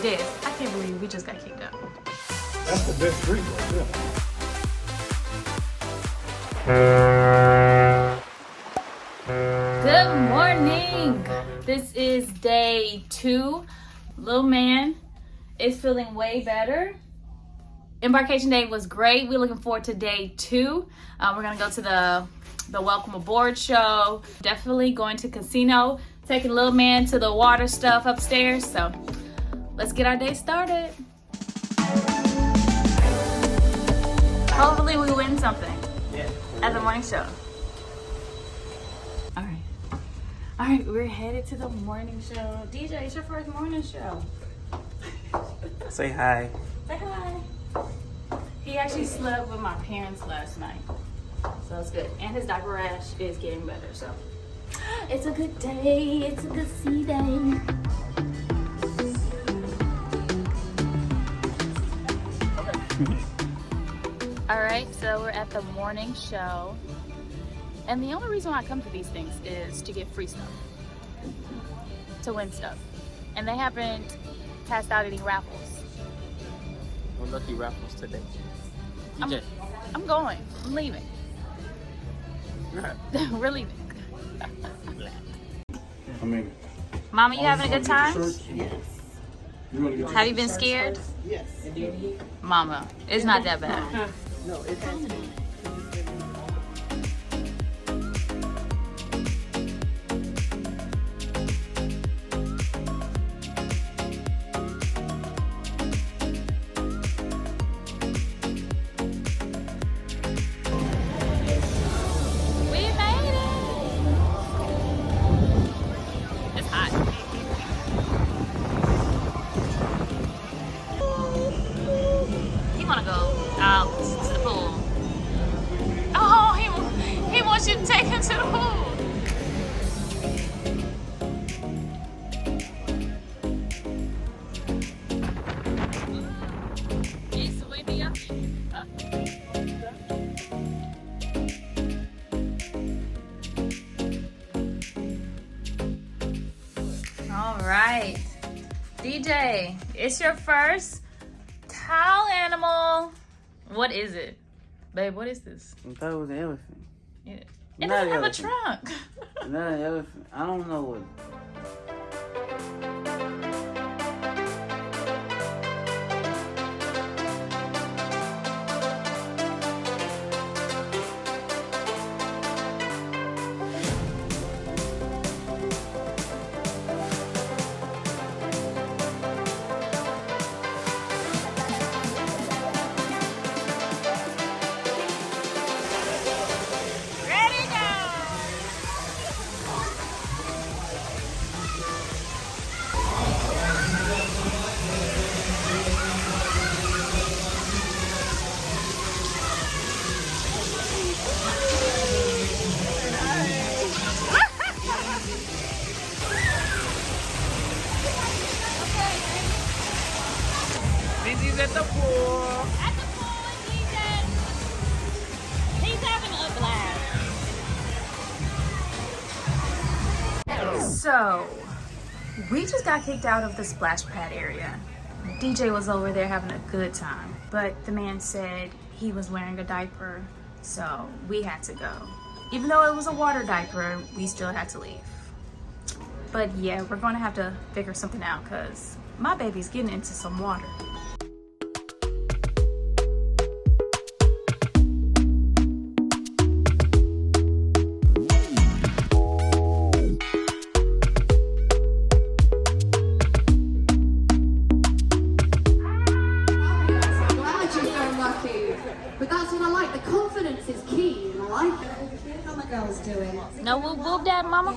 this. I can't believe we just got kicked out. That's the best drink right there. Good morning. This is day 2. Little man is feeling way better. Embarkation day was great. We're looking forward to day 2. We're gonna go to the welcome aboard show. Definitely going to casino, taking little man to the water stuff upstairs. So let's get our day started. Hopefully we win something at the morning show. All right, we're headed to the morning show. DJ, it's your first morning show. Say hi. Say hi. He actually slept with my parents last night, so it's good. And his diaper rash is getting better, so it's a good day. It's a good sea day. All right, so we're at the morning show, and the only reason why I come to these things is to get free stuff, to win stuff, and they haven't passed out any raffles. We're lucky raffles today. I'm going. I'm leaving. We're leaving. I mean, Mama, you having a good time? yes. Have you been scared? Yes. Mama, it's not that bad. No, it has to. We made it. It's hot. You wanna go out to the pool? Oh, he wants you to take him to the pool. It's windy up here. All right, DJ, it's your first towel animal. What is it? Babe, what is this? I thought it was an elephant. It Not doesn't an have a elephant. trunk. Not an elephant. I don't know what. Ready, go! Lizzie's at the pool. At the pool with DJ. He's having a blast. So, we just got kicked out of the splash pad area. DJ was over there having a good time, but the man said he was wearing a diaper, so we had to go. Even though it was a water diaper, we still had to leave. But yeah, we're gonna have to figure something out because my baby's getting into some water. But that's what I like. The confidence is key in life. How my girls doing? No whoop whoop, Dad, Mama. All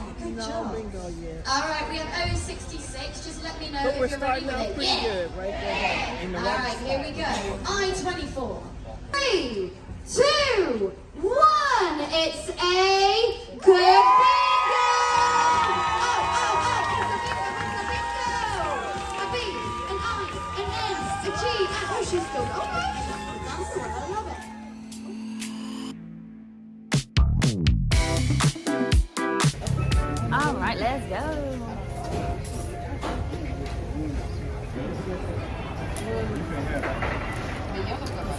right, we have 066. Just let me know But we're if you're ready starting with out it. pretty good right there in the All right right, here we spot. go. I-24. 3, 2, 1. It's a good bingo. A B, an I, an N, a G. Oh, she's still going. That's all right. I love it. All right, let's go.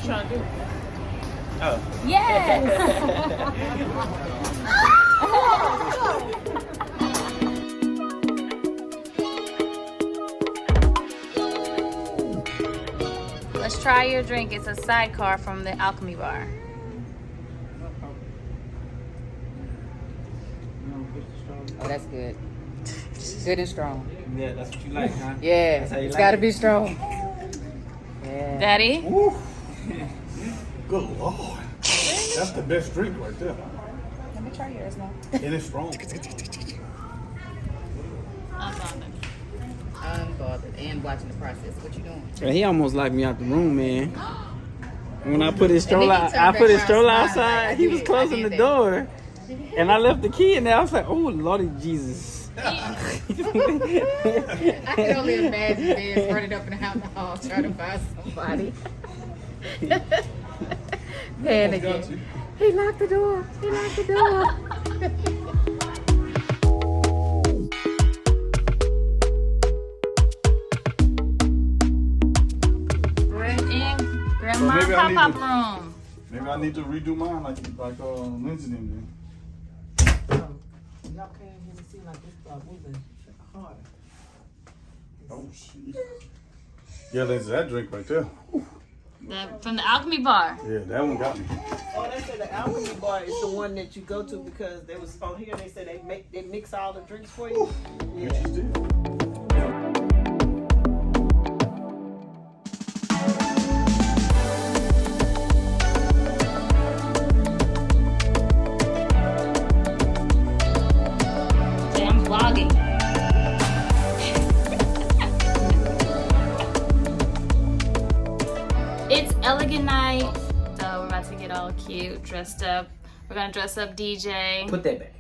you trying to do? Oh. Yes! Let's try your drink. It's a sidecar from the Alchemy Bar. Oh, that's good. Good and strong. Yeah, that's what you like, huh? Yeah, That's how you it's like got to it? be strong. Yeah. Daddy? Woo. Good Lord. That's the best drink right there. Let me try yours now. And it's strong. Unbothered and watching the process. What you doing? Yeah, he almost locked me out the room, man. When I put his And stroller, then he turned I put his back stroller around smiling, outside. like, He was I closing did the that. door, and I left the key in there. I was like, "Oh Lordy Jesus!" I can only imagine being running up and down the hall trying to find somebody. Panicking. He locked the door. He locked the door. We're in So Grandma's maybe I need pop-up to- room. Maybe I need to redo mine like Lindsay did. Y'all came here to see like this moving harder. Oh shit. Yeah, Lindsay, that drink right there. From the Alchemy Bar. Yeah, that one got me. Oh, they said the Alchemy Bar is the one that you go to because they was on here. They said they mix all the drinks for you. Yeah, she did. Okay, I'm vlogging. It's elegant night. So we're about to get all cute, dressed up. We're gonna dress up DJ. Put that back.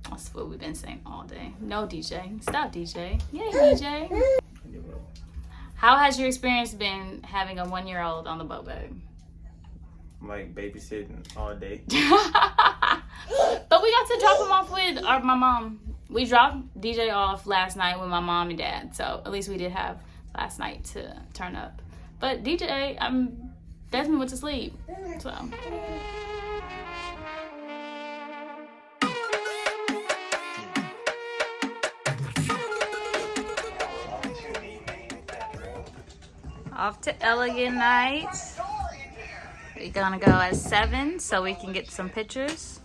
That's what we've been saying all day. No DJ. Stop DJ. Yeah, DJ. How has your experience been having a 1-year-old on the boat, babe? I'm like babysitting all day. But we got to drop him off with my mom. We dropped DJ off last night with my mom and dad. So at least we did have last night to turn up. But DJ, Desmond went to sleep. So. Off to elegant night. We're gonna go at 7 so we can get some pictures.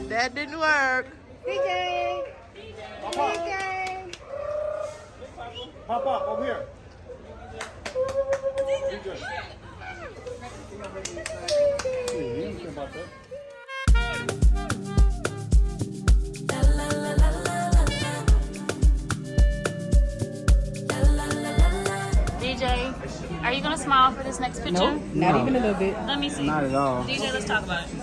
That didn't work. Pop up over here. DJ, are you gonna smile for this next picture? Nope, not even a little bit. Let me see. Not at all. DJ, let's talk about it.